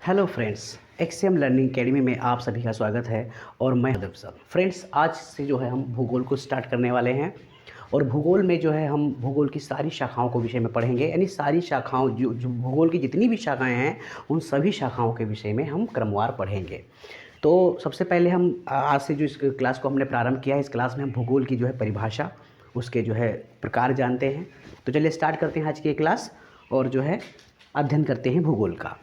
Hello friends, XM learning academy में आप सभी का स्वागत है। और मैं सर फ्रेंड्स, आज से जो है हम भूगोल को स्टार्ट करने वाले हैं। और भूगोल में जो है हम भूगोल की सारी शाखाओं को विषय में पढ़ेंगे, यानी सारी शाखाओं जो भूगोल की जितनी भी शाखाएं हैं उन सभी शाखाओं के विषय में हम क्रमवार पढ़ेंगे। तो सबसे पहले हम आज से जो इस क्लास को हमने प्रारंभ किया है, इस क्लास में हम भूगोल की जो है परिभाषा, उसके जो है प्रकार जानते हैं। तो चलिए स्टार्ट करते हैं आज की क्लास और जो है अध्ययन करते हैं भूगोल का।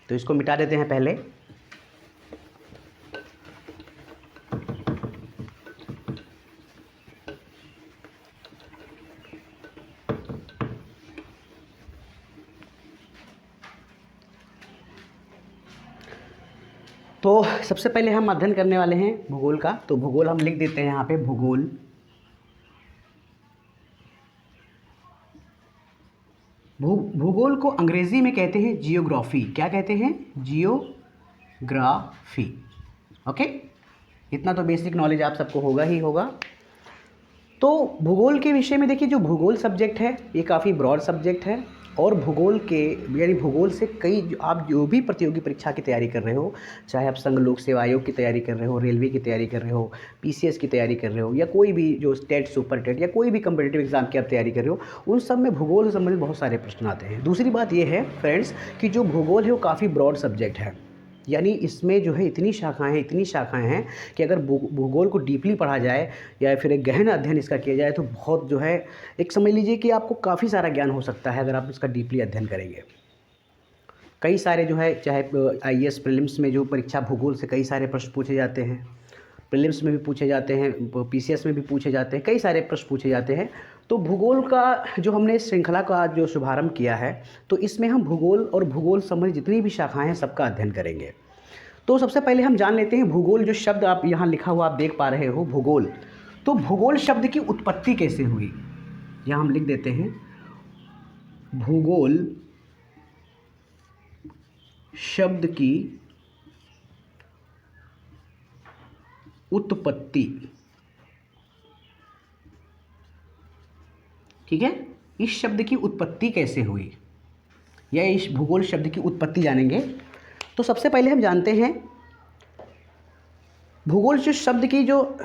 तो इसको मिटा देते हैं पहले। तो सबसे पहले हम अध्ययन करने वाले हैं भूगोल का। तो भूगोल हम लिख देते हैं यहाँ पे भूगोल। भूगोल को अंग्रेजी में कहते हैं जियोग्राफी। क्या कहते हैं? जियोग्राफी। ओके, इतना तो बेसिक नॉलेज आप सबको होगा ही होगा। तो भूगोल के विषय में देखिए, जो भूगोल सब्जेक्ट है ये काफ़ी ब्रॉड सब्जेक्ट है। और भूगोल के यानी भूगोल से आप जो भी प्रतियोगी परीक्षा की तैयारी कर रहे हो, चाहे आप संघ लोक सेवा आयोग की तैयारी कर रहे हो, रेलवे की तैयारी कर रहे हो, पीसीएस की तैयारी कर रहे हो, या कोई भी जो टेट, सुपर टेट या कोई भी कम्पिटिटिव एग्जाम की आप तैयारी कर रहे हो, उन सब में भूगोल से संबंधित बहुत सारे प्रश्न आते हैं। दूसरी बात ये है फ्रेंड्स कि जो भूगोल है वो काफ़ी ब्रॉड सब्जेक्ट है, यानी इसमें जो है इतनी शाखाएं हैं कि अगर भूगोल को डीपली पढ़ा जाए या फिर एक गहन अध्ययन इसका किया जाए तो बहुत जो है एक समझ लीजिए कि आपको काफ़ी सारा ज्ञान हो सकता है अगर आप इसका डीपली अध्ययन करेंगे। कई सारे जो है, चाहे आईएएस प्रीलिम्स में जो परीक्षा भूगोल से कई सारे प्रश्न पूछे जाते हैं, प्रीलिम्स में भी पूछे जाते हैं, पीसीएस में भी पूछे जाते हैं, कई सारे प्रश्न पूछे जाते हैं। तो भूगोल का जो हमने श्रृंखला का जो शुभारंभ किया है, तो इसमें हम भूगोल और भूगोल संबंधित जितनी भी शाखाएं हैं सबका अध्ययन करेंगे। तो सबसे पहले हम जान लेते हैं भूगोल। जो शब्द आप यहाँ लिखा हुआ आप देख पा रहे हो भूगोल, तो भूगोल शब्द की उत्पत्ति कैसे हुई, यहाँ हम लिख देते हैं भूगोल शब्द की उत्पत्ति। ठीक है, इस शब्द की उत्पत्ति कैसे हुई या इस भूगोल शब्द की उत्पत्ति जानेंगे। तो सबसे पहले हम जानते हैं भूगोल जो शब्द की जो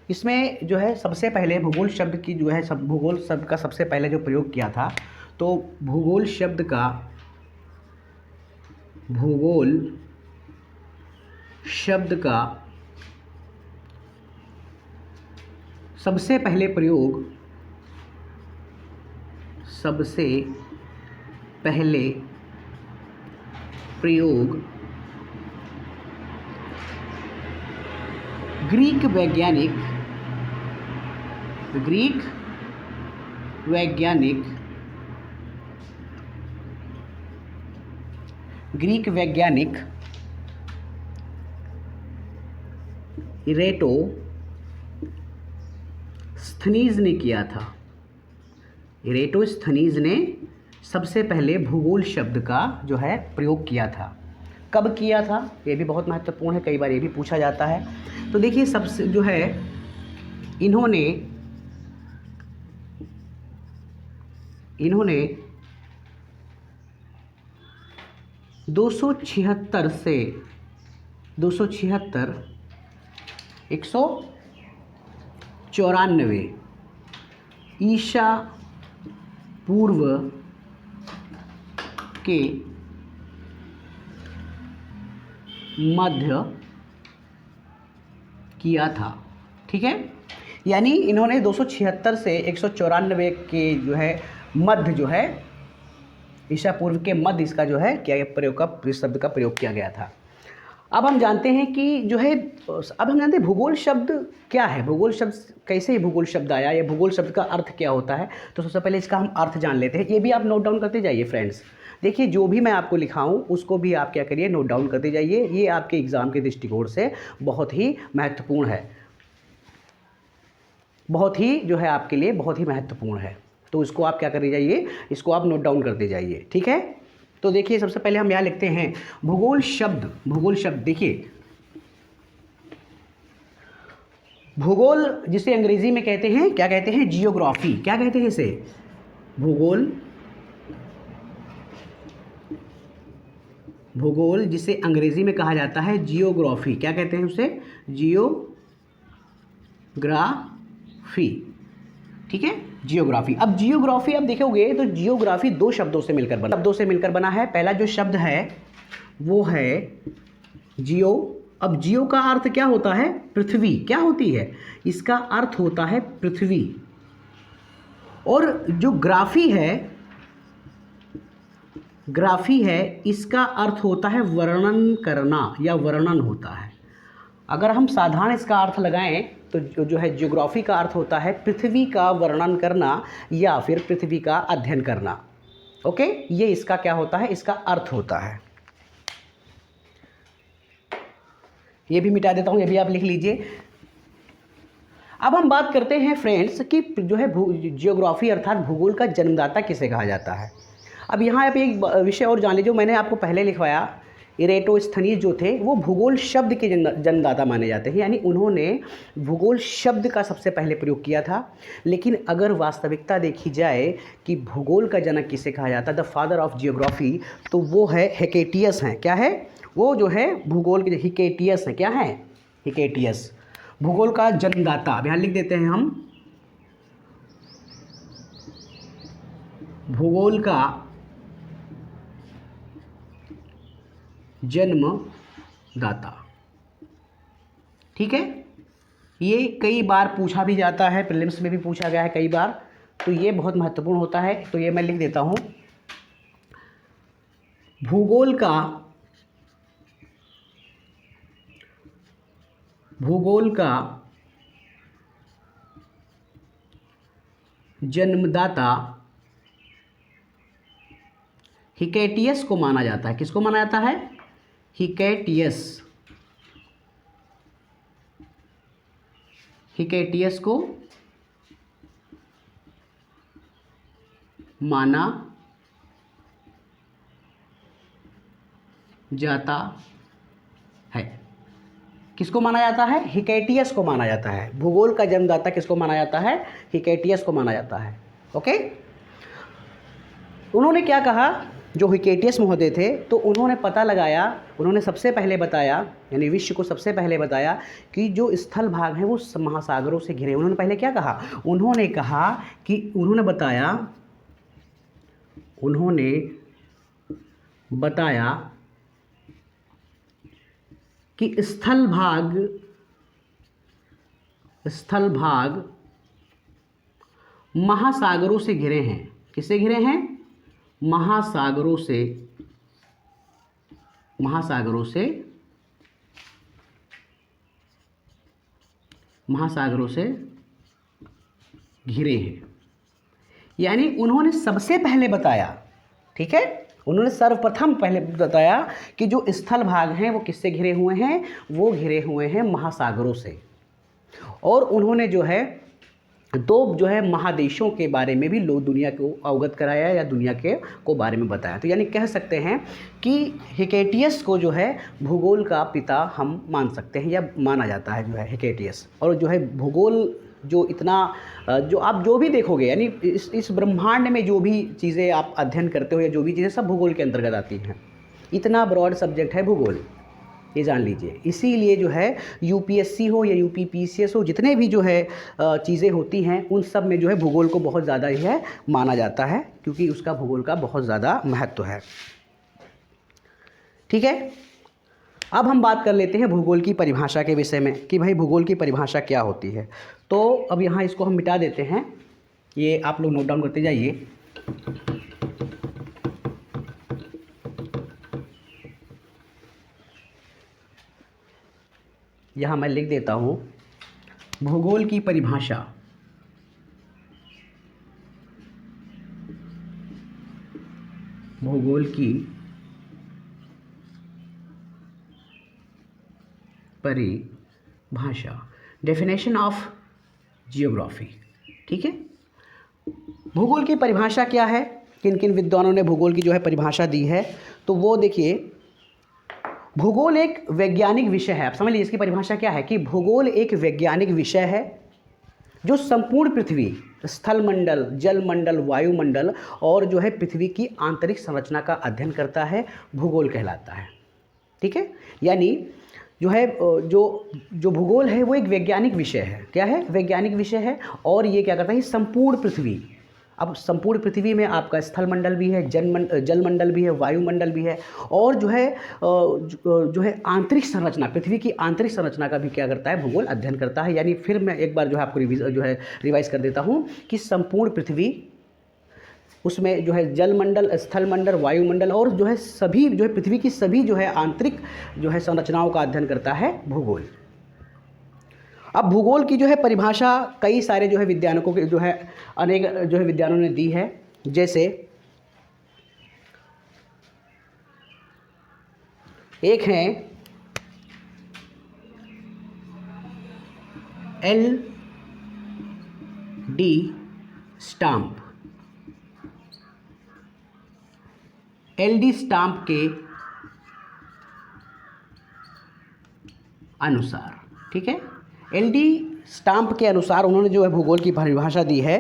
इसमें जो है सबसे पहले भूगोल शब्द की जो है भूगोल शब्द का सबसे पहले जो प्रयोग किया था, तो भूगोल शब्द का सबसे पहले प्रयोग ग्रीक वैज्ञानिक इरेटोस्थनीज ने किया था। इरेटोस्थनीज ने सबसे पहले भूगोल शब्द का जो है प्रयोग किया था। कब किया था ये भी बहुत महत्वपूर्ण है, कई बार ये भी पूछा जाता है। तो देखिए, सबसे जो है इन्होंने 276 से 194 ईसा पूर्व के मध्य किया था। ठीक है, यानी इन्होंने 276 से 194 के जो है मध्य जो है ईसा पूर्व के मध्य इसका जो है क्या प्रयोग का इस शब्द का प्रयोग किया गया था। अब हम जानते हैं कि जो है अब हम जानते हैं भूगोल शब्द क्या है, भूगोल शब्द कैसे ही भूगोल शब्द आया, या भूगोल शब्द का अर्थ क्या होता है। तो सबसे पहले इसका हम अर्थ जान लेते हैं। ये भी आप नोट डाउन करते जाइए फ्रेंड्स। देखिए, जो भी मैं आपको लिखाऊं उसको भी आप क्या करिए, नोट डाउन करते जाइए। ये आपके एग्ज़ाम के दृष्टिकोण से बहुत ही महत्वपूर्ण है, बहुत ही जो है आपके लिए बहुत ही महत्वपूर्ण है। तो इसको आप क्या करते जाइए, इसको आप नोट डाउन करते जाइए। ठीक है, तो देखिए सबसे पहले हम यहाँ लिखते हैं भूगोल शब्द। देखिए, भूगोल जिसे अंग्रेजी में कहते हैं, क्या कहते हैं? जियोग्राफी। क्या कहते हैं इसे? भूगोल भूगोल जिसे अंग्रेजी में कहा जाता है जियोग्राफी, क्या कहते हैं उसे? जियोग्राफी, ठीक है, जियोग्राफी। अब जियोग्राफी आप देखोगे तो जियोग्राफी दो शब्दों से मिलकर बना है। पहला जो शब्द है वो है जियो। अब जियो का अर्थ क्या होता है? पृथ्वी। क्या होती है? इसका अर्थ होता है पृथ्वी। और जो ग्राफी है इसका अर्थ होता है वर्णन करना या वर्णन होता है। अगर हम साधारण इसका अर्थ लगाएं तो जो है ज्योग्राफी का अर्थ होता है पृथ्वी का वर्णन करना या फिर पृथ्वी का अध्ययन करना। ओके, ये इसका क्या होता है? इसका अर्थ होता है। ये भी मिटा देता हूं, ये भी आप लिख लीजिए। अब हम बात करते हैं फ्रेंड्स कि जो है जियोग्राफी अर्थात भूगोल का जन्मदाता किसे कहा जाता है। अब यहाँ आप एक विषय और जान लीजिए, मैंने आपको पहले लिखवाया, इरेटोस्थनीज जो थे वो भूगोल शब्द के जन्मदाता माने जाते हैं, यानी उन्होंने भूगोल शब्द का सबसे पहले प्रयोग किया था। लेकिन अगर वास्तविकता देखी जाए कि भूगोल का जनक किसे कहा जाता है, द फादर ऑफ जियोग्राफी, तो वो है हिकेटियस हैं। क्या है? वो जो है भूगोल के हिकेटियस हैं। क्या है? हिकेटियस, भूगोल का जन्मदाता। अब यहाँ लिख देते हैं हम, भूगोल का जन्मदाता। ठीक है, ये कई बार पूछा भी जाता है, प्रीलिम्स में भी पूछा गया है कई बार, तो ये बहुत महत्वपूर्ण होता है। तो ये मैं लिख देता हूँ, भूगोल का जन्मदाता हिकेटियस को माना जाता है। किसको माना जाता है? हिकेटियस को माना जाता है। किसको माना जाता है? हिकेटियस को माना जाता है। भूगोल का जन्मदाता किसको माना जाता है? हिकेटियस को माना जाता है। ओके, उन्होंने क्या कहा? जो हिकेटियस महोदय थे, तो उन्होंने पता लगाया, उन्होंने सबसे पहले बताया, यानी विश्व को सबसे पहले बताया कि जो स्थल भाग हैं वो महासागरों से घिरे। उन्होंने पहले क्या कहा? उन्होंने बताया कि स्थल भाग महासागरों से घिरे हैं। किससे घिरे हैं? महासागरों से घिरे हैं। यानी उन्होंने सबसे पहले बताया, ठीक है, उन्होंने सर्वप्रथम पहले बताया कि जो स्थल भाग हैं वो किससे घिरे हुए हैं? वो घिरे हुए हैं महासागरों से। और उन्होंने जो है दो जो है महादेशों के बारे में भी दुनिया को अवगत कराया या दुनिया को बारे में बताया। तो यानी कह सकते हैं कि हिकेटियस को जो है भूगोल का पिता हम मान सकते हैं, या माना जाता है जो है हिकेटियस। और जो है भूगोल जो इतना जो आप जो भी देखोगे, यानी इस ब्रह्मांड में जो भी चीज़ें आप अध्ययन करते हो या जो भी चीज़ें, सब भूगोल के अंतर्गत आती हैं। इतना ब्रॉड सब्जेक्ट है भूगोल, ये जान लीजिए। इसीलिए जो है यूपीएससी हो या यूपीपीसीएस हो, जितने भी जो है चीज़ें होती हैं, उन सब में जो है भूगोल को बहुत ज़्यादा ही है माना जाता है, क्योंकि उसका भूगोल का बहुत ज़्यादा महत्व है। ठीक है, अब हम बात कर लेते हैं भूगोल की परिभाषा के विषय में कि भाई भूगोल की परिभाषा क्या होती है। तो अब यहाँ इसको हम मिटा देते हैं, ये आप लोग नोट डाउन करते जाइए। यहाँ मैं लिख देता हूँ, भूगोल की परिभाषा डेफिनेशन ऑफ जियोग्राफी। ठीक है, भूगोल की परिभाषा क्या है, किन किन विद्वानों ने भूगोल की जो है परिभाषा दी है, तो वो देखिए, भूगोल एक वैज्ञानिक विषय है। आप समझ लीजिए इसकी परिभाषा क्या है कि भूगोल एक वैज्ञानिक विषय है जो संपूर्ण पृथ्वी स्थल मंडल, जल मंडल, वायुमंडल और जो है पृथ्वी की आंतरिक संरचना का अध्ययन करता है, भूगोल कहलाता है। ठीक है, यानी जो है जो भूगोल है वो एक वैज्ञानिक विषय है। क्या है? वैज्ञानिक विषय है। और ये क्या करता है? संपूर्ण पृथ्वी, अब संपूर्ण पृथ्वी में आपका स्थल मंडल भी है, जल मंडल भी है, वायुमंडल भी है, और जो है आंतरिक संरचना, पृथ्वी की आंतरिक संरचना का भी क्या करता है? भूगोल अध्ययन करता है। यानी फिर मैं एक बार जो है आपको रिवाइज कर देता हूँ कि संपूर्ण पृथ्वी, उसमें जो है जल मंडल, स्थल मंडल, वायुमंडल और जो है सभी जो है पृथ्वी की सभी जो है आंतरिक जो है संरचनाओं का अध्ययन करता है भूगोल। अब भूगोल की जो है परिभाषा कई सारे जो है विद्वानों के जो है अनेक जो है विद्वानों ने दी है। जैसे एक है L D stamp. L D stamp के अनुसार, ठीक है, एल डी स्टाम्प के अनुसार उन्होंने जो है भूगोल की परिभाषा दी है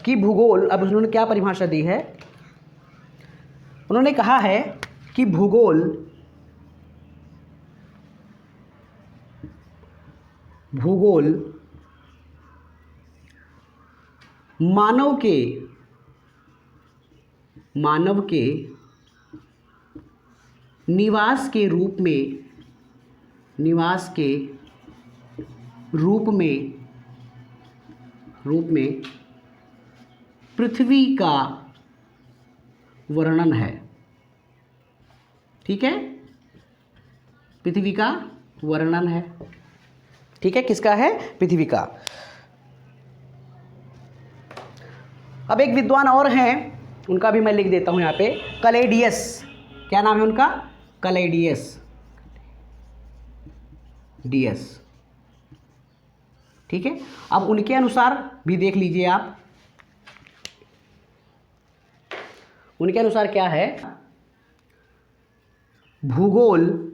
कि भूगोल, अब उन्होंने क्या परिभाषा दी है? उन्होंने कहा है कि भूगोल मानव के निवास के रूप में पृथ्वी का वर्णन है। ठीक है, पृथ्वी का वर्णन है। ठीक है, किसका है? पृथ्वी का। अब एक विद्वान और हैं, उनका भी मैं लिख देता हूं यहां पे, कैलेडियस। क्या नाम है उनका? कैलेडियस। ठीक है, अब उनके अनुसार भी देख लीजिए आप, उनके अनुसार क्या है? भूगोल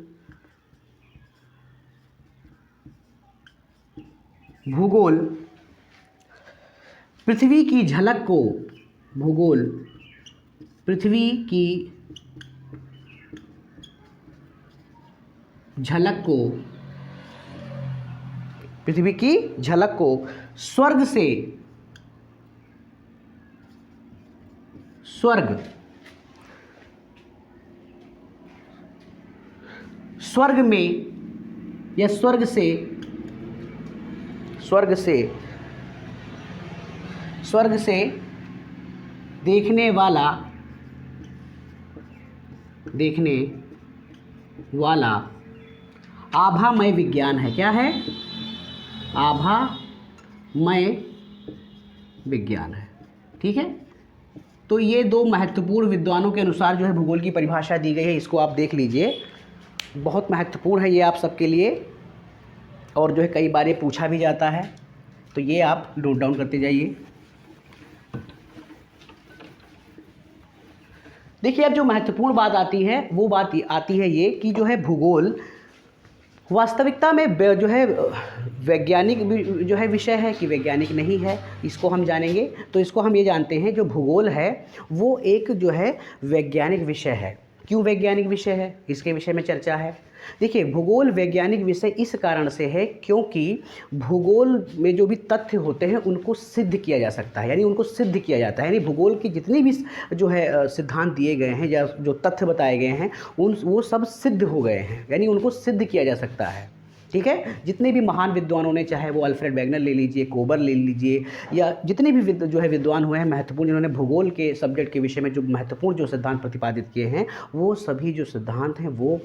पृथ्वी की झलक को, पृथ्वी की झलक को स्वर्ग में या स्वर्ग से देखने वाला आभामय विज्ञान है। क्या है? आभामय विज्ञान है। ठीक है, तो ये दो महत्वपूर्ण विद्वानों के अनुसार जो है भूगोल की परिभाषा दी गई है। इसको आप देख लीजिए, बहुत महत्वपूर्ण है ये आप सबके लिए, और जो है कई बार ये पूछा भी जाता है, तो ये आप नोट डाउन करते जाइए। देखिए, अब जो महत्वपूर्ण बात आती है वो बात आती है ये कि जो है भूगोल वास्तविकता में जो है वैज्ञानिक जो है विषय है कि वैज्ञानिक नहीं है, इसको हम जानेंगे। तो इसको हम ये जानते हैं, जो भूगोल है वो एक जो है वैज्ञानिक विषय है। क्यों वैज्ञानिक विषय है? इसके विषय में चर्चा है। देखिए, भूगोल वैज्ञानिक विषय इस कारण से है क्योंकि भूगोल में जो भी तथ्य होते हैं उनको सिद्ध किया जा सकता है, यानी उनको सिद्ध किया जाता है। यानी भूगोल की जितनी भी जो है सिद्धांत दिए गए हैं या जो तथ्य बताए गए हैं वो सब सिद्ध हो गए हैं, यानी उनको सिद्ध किया जा सकता है। ठीक है, जितने भी महान विद्वानों ने, चाहे वो अल्फ्रेड वेगनर ले लीजिए, कोबर ले लीजिए, या जितने भी जो है विद्वान हुए हैं महत्वपूर्ण, जिन्होंने भूगोल के सब्जेक्ट के विषय में जो महत्वपूर्ण जो सिद्धांत प्रतिपादित किए हैं, वो सभी जो सिद्धांत हैं वो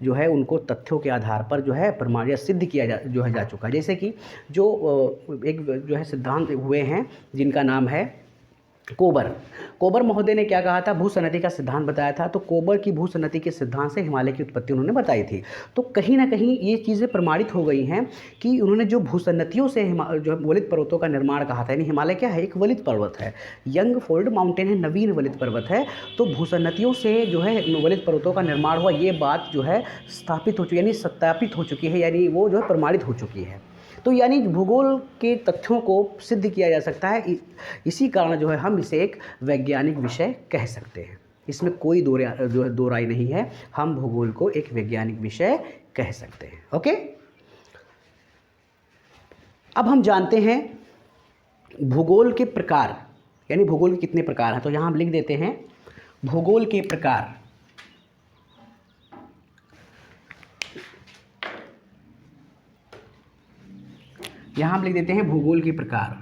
जो है उनको तथ्यों के आधार पर जो है प्रमाण या सिद्ध किया जा चुका है। जैसे कि जो एक जो है सिद्धांत हुए हैं जिनका नाम है कोबर महोदय ने क्या कहा था? भूसन्नति का सिद्धांत बताया था। तो कोबर की भूसन्नति के सिद्धांत से हिमालय की उत्पत्ति उन्होंने बताई थी। तो कहीं ना कहीं ये चीज़ें प्रमाणित हो गई हैं कि उन्होंने जो भूसन्नतियों से जो वलित पर्वतों का निर्माण कहा था, यानी हिमालय क्या है? एक वलित पर्वत है, यंग फोल्ड माउंटेन है, नवीन वलित पर्वत है। तो भूसन्नतियों से जो है वलित पर्वतों का निर्माण हुआ, ये बात जो है स्थापित हो चुकी है, यानी सत्यापित हो चुकी है, यानी वो जो है प्रमाणित हो चुकी है। तो यानी भूगोल के तथ्यों को सिद्ध किया जा सकता है, इसी कारण जो है हम इसे एक वैज्ञानिक विषय कह सकते हैं। इसमें कोई दो राय नहीं है, हम भूगोल को एक वैज्ञानिक विषय कह सकते हैं। ओके, अब हम जानते हैं भूगोल के प्रकार, यानी भूगोल के कितने प्रकार हैं। तो यहाँ हम लिख देते हैं भूगोल के प्रकार। यहाँ हम लिख देते हैं भूगोल के प्रकार।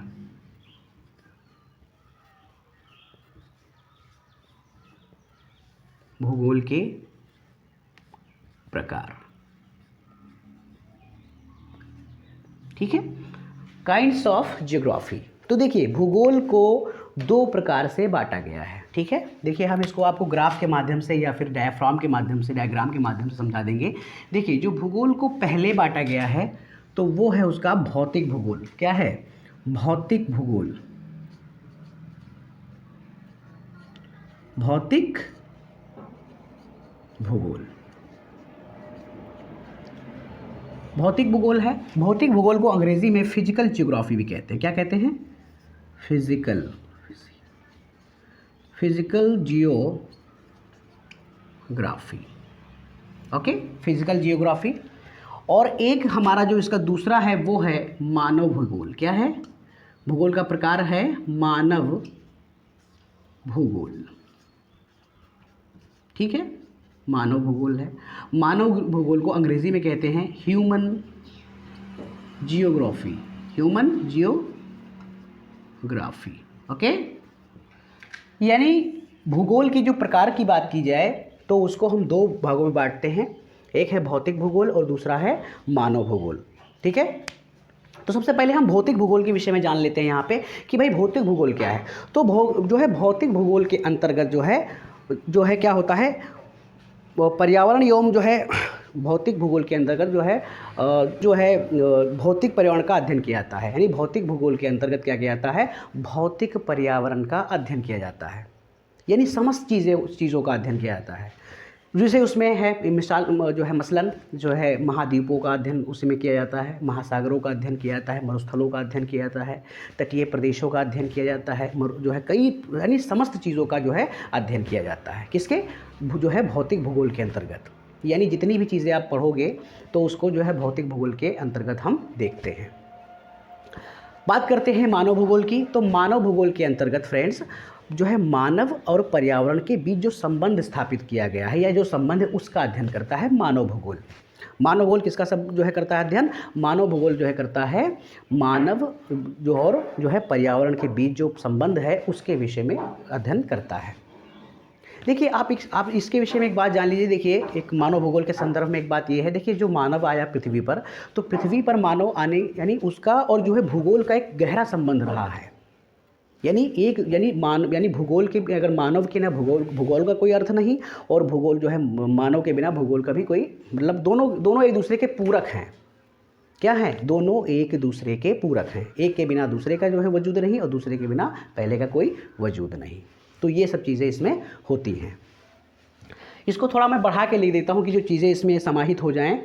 भूगोल के प्रकार, ठीक है। Kinds of geography. तो देखिए भूगोल को दो प्रकार से बांटा गया है, ठीक है। देखिए हम इसको आपको ग्राफ के माध्यम से या फिर डायग्राम के माध्यम से समझा देंगे। देखिए जो भूगोल को पहले बांटा गया है तो वो है उसका भौतिक भूगोल। क्या है? भौतिक भूगोल। भौतिक भूगोल, भौतिक भूगोल है। भौतिक भूगोल को अंग्रेजी में फिजिकल जियोग्राफी भी कहते हैं। क्या कहते हैं? Physical geography. Okay, physical geography. और एक हमारा जो इसका दूसरा है वो है मानव भूगोल। क्या है? भूगोल का प्रकार है मानव भूगोल, ठीक है। मानव भूगोल है। मानव भूगोल को अंग्रेजी में कहते हैं human geography. Human geography, okay. यानी भूगोल की जो प्रकार की बात की जाए तो उसको हम दो भागों में बांटते हैं, एक है भौतिक भूगोल और दूसरा है मानव भूगोल, ठीक है। तो सबसे पहले हम भौतिक भूगोल के विषय में जान लेते हैं यहाँ पे कि भाई भौतिक भूगोल क्या है। तो जो है भौतिक भूगोल के अंतर्गत जो है क्या होता है, वो पर्यावरण एवं जो है भौतिक भूगोल के अंतर्गत जो है भौतिक पर्यावरण का अध्ययन किया जाता है। यानी भौतिक भूगोल के अंतर्गत क्या किया जाता है? भौतिक पर्यावरण का अध्ययन किया जाता है, यानी समस्त चीज़ों का अध्ययन किया जाता है। जैसे उसमें है मिसाल जो है मसलन जो है महाद्वीपों का अध्ययन उसमें किया जाता है, महासागरों का अध्ययन किया जाता है, मरुस्थलों का अध्ययन किया जाता है, तटीय प्रदेशों का अध्ययन किया जाता है, जो है कई यानी समस्त चीज़ों का जो है अध्ययन किया जाता है। किसके? जो है भौतिक भूगोल के अंतर्गत। यानी जितनी भी चीज़ें आप पढ़ोगे तो उसको जो है भौतिक भूगोल के अंतर्गत हम देखते हैं। बात करते हैं मानव भूगोल की। तो मानव भूगोल के अंतर्गत फ्रेंड्स जो है मानव और पर्यावरण के बीच जो संबंध स्थापित किया गया है या जो संबंध है उसका अध्ययन करता है मानव भूगोल। मानव भूगोल किसका सब जो है करता है अध्ययन? मानव भूगोल जो है करता है मानव जो है पर्यावरण के बीच जो संबंध है उसके विषय में अध्ययन करता है। देखिए आप इसके विषय में एक बात जान लीजिए। देखिए एक मानव भूगोल के संदर्भ में एक बात ये है, देखिए जो मानव आया पृथ्वी पर, तो पृथ्वी पर मानव आने यानी उसका और जो है भूगोल का एक गहरा संबंध रहा है। यानी भूगोल के अगर मानव के ना भूगोल का कोई अर्थ नहीं, और भूगोल जो है मानव के बिना भूगोल का भी कोई मतलब दोनों एक दूसरे के पूरक हैं। क्या है? दोनों एक दूसरे के पूरक हैं। एक के बिना दूसरे का जो है वजूद नहीं और दूसरे के बिना पहले का कोई वजूद नहीं। तो ये सब चीज़ें इसमें होती हैं। इसको थोड़ा मैं बढ़ा के लिख देता हूँ कि जो चीज़ें इसमें समाहित हो जाएं,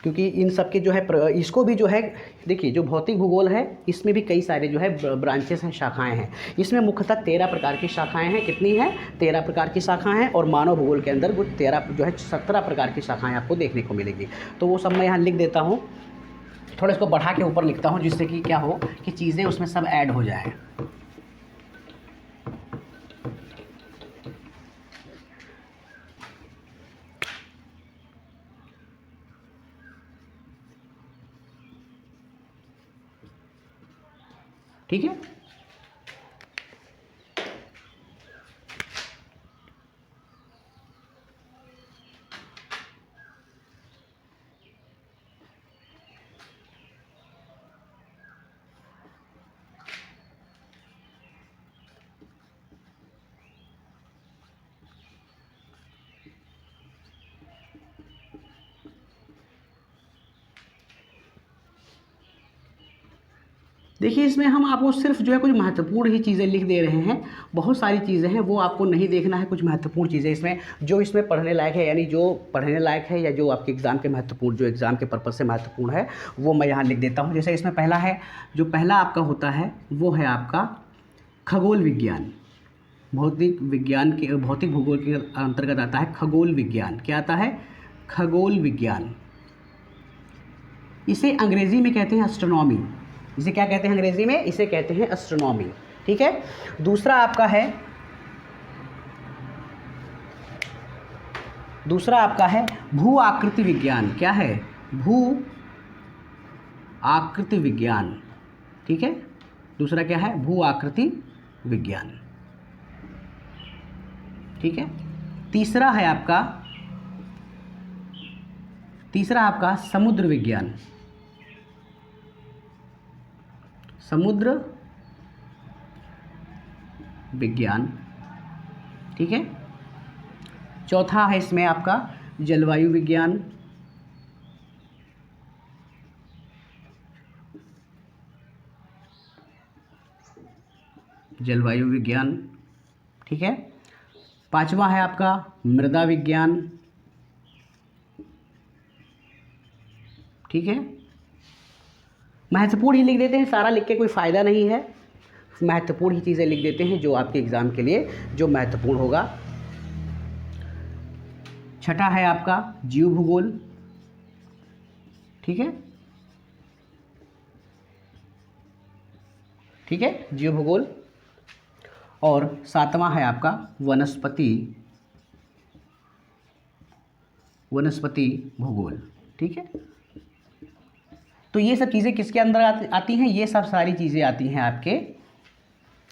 क्योंकि इन सब के जो है इसको भी जो है देखिए जो भौतिक भूगोल है इसमें भी कई सारे जो है ब्रांचेस हैं, शाखाएं हैं। इसमें मुख्यतः 13 प्रकार की शाखाएं हैं। कितनी हैं? 13 प्रकार की शाखाएं हैं। और मानव भूगोल के अंदर वो 17 प्रकार की शाखाएं आपको देखने को मिलेगी। तो वो सब मैं यहाँ लिख देता हूँ, थोड़ा इसको बढ़ा के ऊपर लिखता हूँ जिससे कि क्या हो कि चीज़ें उसमें सब ऐड हो जाए। ठीक है। देखिए इसमें हम आपको सिर्फ जो है कुछ महत्वपूर्ण ही चीज़ें लिख दे रहे हैं, बहुत सारी चीज़ें हैं वो आपको नहीं देखना है, कुछ महत्वपूर्ण चीज़ें इसमें जो इसमें पढ़ने लायक है, यानी जो पढ़ने लायक है या जो आपके एग्ज़ाम के महत्वपूर्ण, जो एग्ज़ाम के पर्पज़ से महत्वपूर्ण है वो मैं यहाँ लिख देता हूँ। जैसे इसमें पहला है, जो पहला आपका होता है वो है आपका खगोल विज्ञान। भौतिक विज्ञान के, भौतिक भूगोल के अंतर्गत आता है खगोल विज्ञान। क्या आता है? खगोल विज्ञान। इसे अंग्रेज़ी में कहते हैं एस्ट्रोनॉमी। इसे क्या कहते हैं अंग्रेज़ी में? इसे कहते हैं एस्ट्रोनॉमी। ठीक है। दूसरा आपका है भू आकृति विज्ञान। क्या है? भू आकृति विज्ञान। ठीक है। दूसरा क्या है? भू आकृति विज्ञान। ठीक है। तीसरा आपका समुद्र विज्ञान। समुद्र विज्ञान। ठीक है। चौथा है इसमें आपका जलवायु विज्ञान। जलवायु विज्ञान। ठीक है। पांचवा है आपका मृदा विज्ञान। ठीक है। महत्वपूर्ण ही लिख देते हैं, सारा लिख के कोई फ़ायदा नहीं है, महत्वपूर्ण ही चीज़ें लिख देते हैं जो आपके एग्ज़ाम के लिए जो महत्वपूर्ण होगा। छठा है आपका जीव भूगोल। ठीक है। ठीक है, जीव भूगोल। और सातवां है आपका वनस्पति भूगोल। ठीक है। तो ये सब चीज़ें किसके अंदर आती हैं? ये सब सारी चीज़ें आती हैं आपके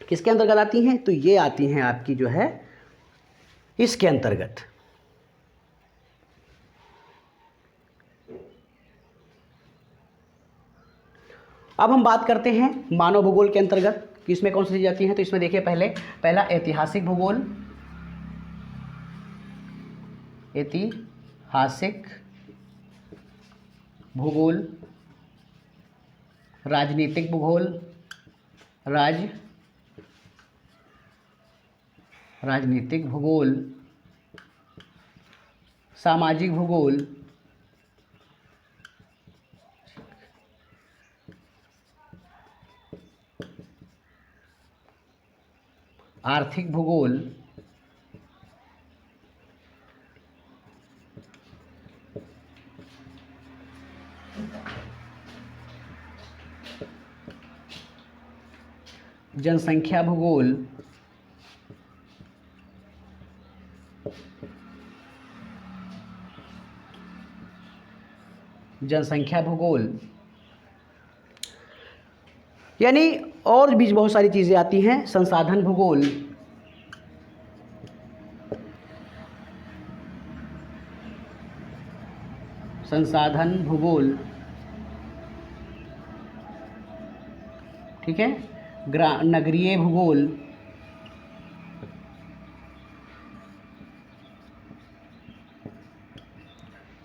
किसके अंतर्गत आती हैं? तो ये आती हैं आपकी जो है इसके अंतर्गत। अब हम बात करते हैं मानव भूगोल के अंतर्गत कि इसमें कौन सी चीज़ आती हैं। तो इसमें देखिए पहला ऐतिहासिक भूगोल। ऐतिहासिक भूगोल। राजनीतिक भूगोल। राजनीतिक भूगोल। सामाजिक भूगोल। आर्थिक भूगोल। जनसंख्या भूगोल। जनसंख्या भूगोल। यानी और भी बहुत सारी चीज़ें आती हैं। संसाधन भूगोल। संसाधन भूगोल। ठीक है। नगरीय भूगोल।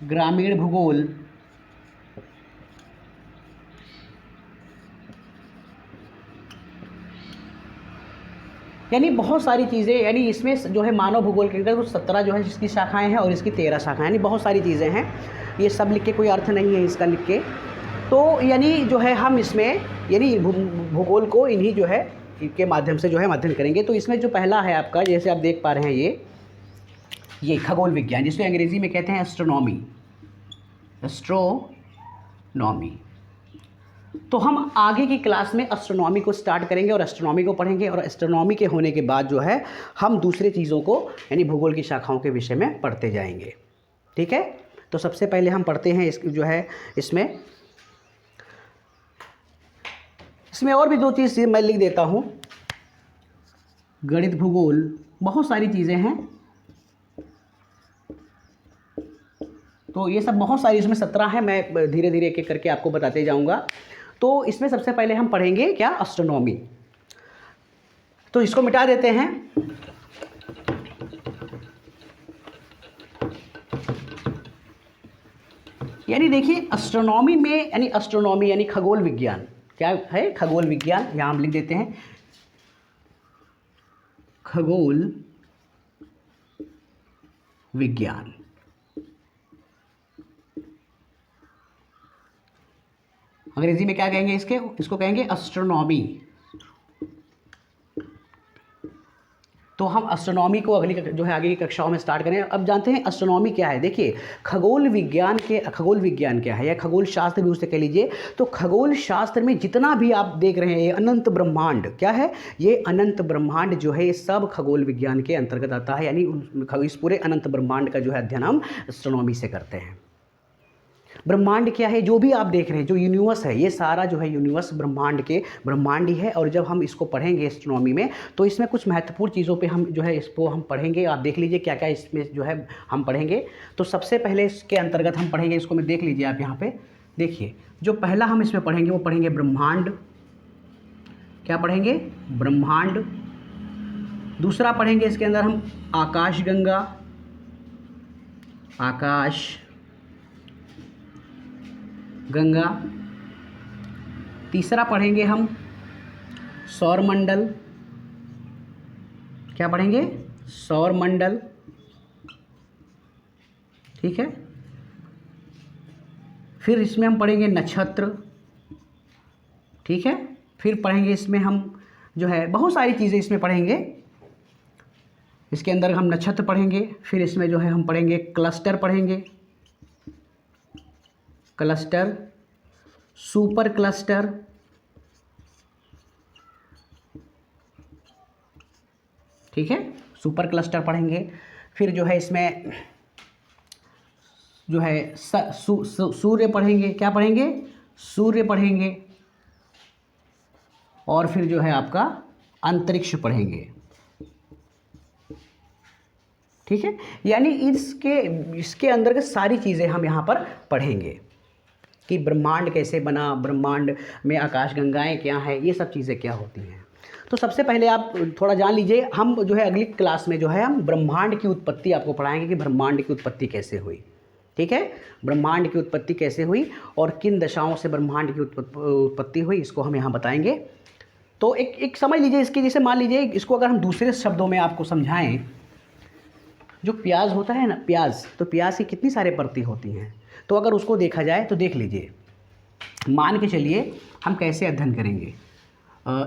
ग्रामीण भूगोल। यानी बहुत सारी चीज़ें, यानी इसमें जो है मानव भूगोल के अंदर 17 जो है जिसकी शाखाएं हैं और इसकी 13 शाखाएं, यानी बहुत सारी चीज़ें हैं। ये सब लिख के कोई अर्थ नहीं है इसका लिख के। तो यानी जो है हम इसमें यानी भूगोल को इन्हीं जो है के माध्यम से जो है अध्ययन करेंगे। तो इसमें जो पहला है आपका, जैसे आप देख पा रहे हैं ये खगोल विज्ञान, जिसको अंग्रेज़ी में कहते हैं एस्ट्रोनॉमी। एस्ट्रोनॉमी। तो हम आगे की क्लास में एस्ट्रोनॉमी को स्टार्ट करेंगे और एस्ट्रोनॉमी को पढ़ेंगे, और एस्ट्रोनॉमी के होने के बाद जो है हम दूसरी चीज़ों को यानी भूगोल की शाखाओं के विषय में पढ़ते जाएंगे। ठीक है। तो सबसे पहले हम पढ़ते हैं जो है इसमें और भी दो चीज़ मैं लिख देता हूँ। गणित भूगोल, बहुत सारी चीज़ें हैं। तो ये सब बहुत सारी, इसमें 17 है, मैं धीरे धीरे एक एक करके आपको बताते जाऊँगा। तो इसमें सबसे पहले हम पढ़ेंगे क्या? एस्ट्रोनॉमी। तो इसको मिटा देते हैं। यानी देखिए एस्ट्रोनॉमी में, यानी एस्ट्रोनॉमी यानी खगोल विज्ञान, क्या है? खगोल विज्ञान। यहाँ हम लिख देते हैं खगोल विज्ञान। अंग्रेजी में क्या कहेंगे इसको कहेंगे एस्ट्रोनॉमी। तो हम एस्ट्रोनॉमी को अगली जो है आगे की कक्षाओं में स्टार्ट करें। अब जानते हैं एस्ट्रोनॉमी क्या है। देखिए खगोल विज्ञान क्या है या खगोल शास्त्र भी उसे कह लीजिए। तो खगोल शास्त्र में जितना भी आप देख रहे हैं ये अनंत ब्रह्मांड, क्या है? ये अनंत ब्रह्मांड जो है ये सब खगोल विज्ञान के अंतर्गत आता है। यानी इस पूरे अनंत ब्रह्मांड का जो है अध्ययन हम एस्ट्रोनॉमी से करते हैं। ब्रह्मांड क्या है? जो भी आप देख रहे हैं, जो यूनिवर्स है, ये सारा जो है यूनिवर्स ब्रह्मांड ही है। और जब हम इसको पढ़ेंगे एस्ट्रोनॉमी में तो इसमें कुछ महत्वपूर्ण चीज़ों पे हम जो है इसको हम पढ़ेंगे। आप देख लीजिए क्या क्या इसमें जो है हम पढ़ेंगे। तो सबसे पहले इसके अंतर्गत हम पढ़ेंगे, इसको मैं देख लीजिए आप यहाँ पे देखिए। जो पहला हम इसमें पढ़ेंगे वो पढ़ेंगे ब्रह्मांड। क्या पढ़ेंगे? ब्रह्मांड। दूसरा पढ़ेंगे इसके अंदर हम आकाशगंगा, गंगा। तीसरा पढ़ेंगे हम सौरमंडल। क्या पढ़ेंगे? सौरमंडल। ठीक है। फिर इसमें हम पढ़ेंगे नक्षत्र। ठीक है। फिर पढ़ेंगे इसमें हम जो है बहुत सारी चीज़ें इसमें पढ़ेंगे। इसके अंदर हम नक्षत्र पढ़ेंगे। फिर इसमें जो है हम पढ़ेंगे क्लस्टर पढ़ेंगे, क्लस्टर, सुपर क्लस्टर। ठीक है, सुपर क्लस्टर पढ़ेंगे। फिर जो है इसमें जो है सूर्य पढ़ेंगे। क्या पढ़ेंगे? सूर्य पढ़ेंगे। और फिर जो है आपका अंतरिक्ष पढ़ेंगे। ठीक है। यानी इसके अंदर सारी चीज़ें हम यहाँ पर पढ़ेंगे कि ब्रह्मांड कैसे बना, ब्रह्मांड में आकाशगंगाएं क्या हैं, ये सब चीज़ें क्या होती हैं। तो सबसे पहले आप थोड़ा जान लीजिए। हम जो है अगली क्लास में जो है हम ब्रह्मांड की उत्पत्ति आपको पढ़ाएंगे कि ब्रह्मांड की उत्पत्ति कैसे हुई। ठीक है, ब्रह्मांड की उत्पत्ति कैसे हुई और किन दशाओं से ब्रह्मांड की उत्पत्ति हुई, इसको हम यहाँ बताएंगे। तो एक समझ लीजिए इसकी, जैसे मान लीजिए इसको अगर हम दूसरे शब्दों में आपको समझाएं, जो प्याज होता है ना, प्याज, तो प्याज की कितनी सारे परतें होती हैं। तो अगर उसको देखा जाए तो देख लीजिए, मान के चलिए हम कैसे अध्ययन करेंगे।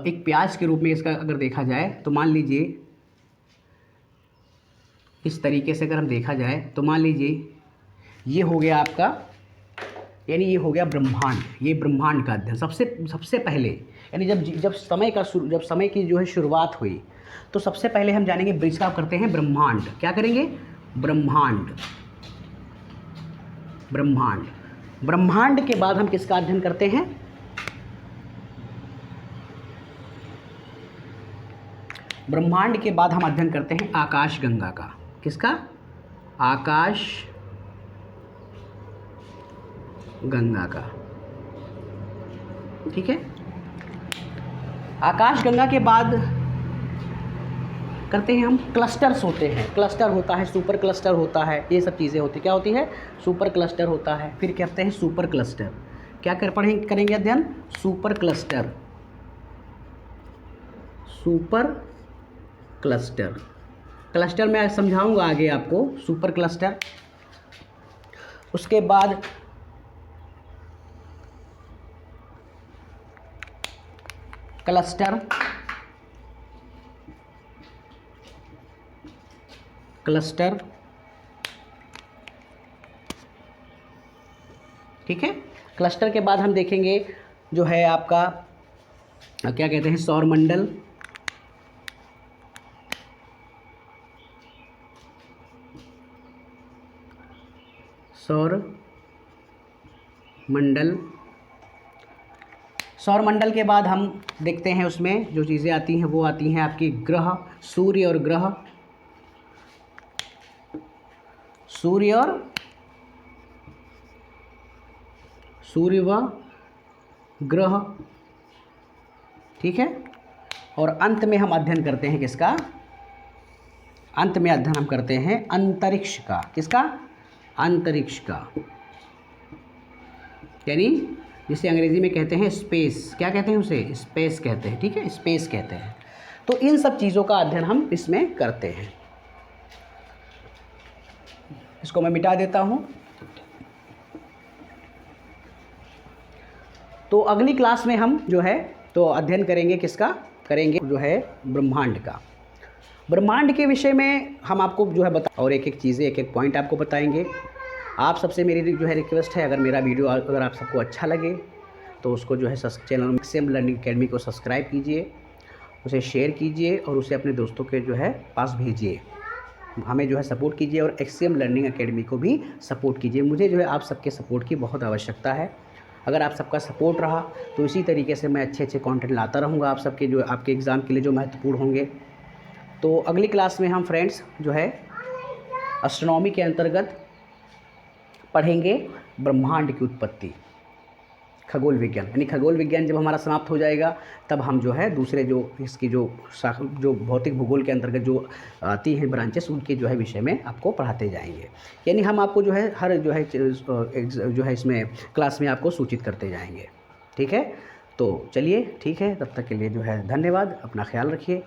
एक प्याज के रूप में इसका अगर देखा जाए तो मान लीजिए इस तरीके से अगर हम देखा जाए तो मान लीजिए ये हो गया आपका, यानी ये हो गया ब्रह्मांड। ये ब्रह्मांड का अध्ययन सबसे पहले, यानी जब समय की जो है शुरुआत हुई तो सबसे पहले हम जानेंगे ब्रिज का करते हैं ब्रह्मांड। क्या करेंगे? ब्रह्मांड के बाद हम किसका अध्ययन करते हैं? ब्रह्मांड के बाद हम अध्ययन करते हैं आकाशगंगा का। किसका? आकाशगंगा का। ठीक है। आकाशगंगा के बाद करते हैं हम क्लस्टर्स होते हैं। क्लस्टर होता है, सुपर क्लस्टर होता है, ये सब चीज़ें होती। क्या होती है? सुपर क्लस्टर होता है। फिर कहते हैं सुपर क्लस्टर। क्या करेंगे अध्ययन? Super cluster. क्लस्टर मैं समझाऊंगा आगे आपको, सुपर क्लस्टर। उसके बाद क्लस्टर। ठीक है। क्लस्टर के बाद हम देखेंगे जो है आपका क्या कहते हैं, सौरमंडल। सौरमंडल के बाद हम देखते हैं उसमें जो चीज़ें आती हैं वो आती हैं आपकी ग्रह, सूर्य और ग्रह। ठीक है। और अंत में हम अध्ययन करते हैं किसका? अंत में अध्ययन हम करते हैं अंतरिक्ष का। किसका? अंतरिक्ष का। यानी जिसे अंग्रेज़ी में कहते हैं स्पेस। क्या कहते हैं उसे? स्पेस कहते हैं, ठीक है, स्पेस कहते हैं। तो इन सब चीज़ों का अध्ययन हम इसमें करते हैं। इसको मैं मिटा देता हूँ। तो अगली क्लास में हम जो है तो अध्ययन करेंगे किसका? करेंगे जो है ब्रह्मांड का। ब्रह्मांड के विषय में हम आपको जो है और एक एक चीज़ें, एक एक पॉइंट आपको बताएंगे। आप सबसे मेरी जो है रिक्वेस्ट है, अगर मेरा वीडियो अगर आप सबको अच्छा लगे तो उसको जो है चैनल एक्सएम लर्निंग अकेडमी को सब्सक्राइब कीजिए, उसे शेयर कीजिए और उसे अपने दोस्तों के जो है पास भेजिए। हमें जो है सपोर्ट कीजिए और एक्सएम लर्निंग अकेडमी को भी सपोर्ट कीजिए। मुझे जो है आप सबके सपोर्ट की बहुत आवश्यकता है। अगर आप सबका सपोर्ट रहा तो इसी तरीके से मैं अच्छे अच्छे कंटेंट लाता रहूँगा आप सबके, जो आपके एग्ज़ाम के लिए जो महत्वपूर्ण होंगे। तो अगली क्लास में हम फ्रेंड्स जो है एस्ट्रोनॉमी के अंतर्गत पढ़ेंगे ब्रह्मांड की उत्पत्ति, खगोल विज्ञान। यानी खगोल विज्ञान जब हमारा समाप्त हो जाएगा तब हम जो है दूसरे जो इसकी जो भौतिक भूगोल के अंतर्गत जो आती हैं ब्रांचेस, उनके जो है विषय में आपको पढ़ाते जाएंगे। यानी हम आपको जो है हर जो है इसमें क्लास में आपको सूचित करते जाएंगे। ठीक है, तो चलिए ठीक है, तब तक के लिए जो है धन्यवाद। अपना ख्याल रखिए।